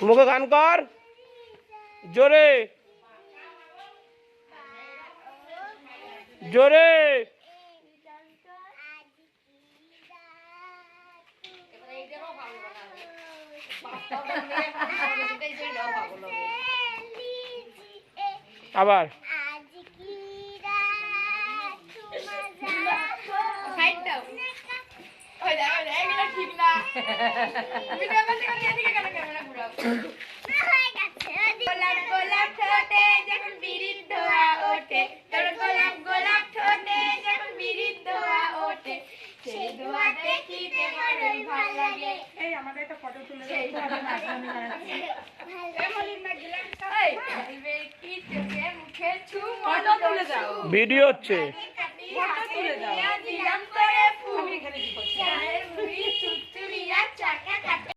মুখে গান কর জোরে জোরে। আবার গোলাপ গোলাপ ঠোঁটে যখন বিড়ির ধোয়া ওঠে, তোর গোলাপ গোলাপ ঠোঁটে যখন বিড়ির ধোয়া ওঠে, সেই ধোয়া দেখিতে বড়ই ভালো লাগে। এই আমাদের একটা ফটো তুলে দাও, কি চোখে মুখে ছু ফটো তুলে দাও, ভিডিও হচ্ছে। ফটো তুলে দাও, দিলাম তোরে ফুল, এখানে কি করছিস?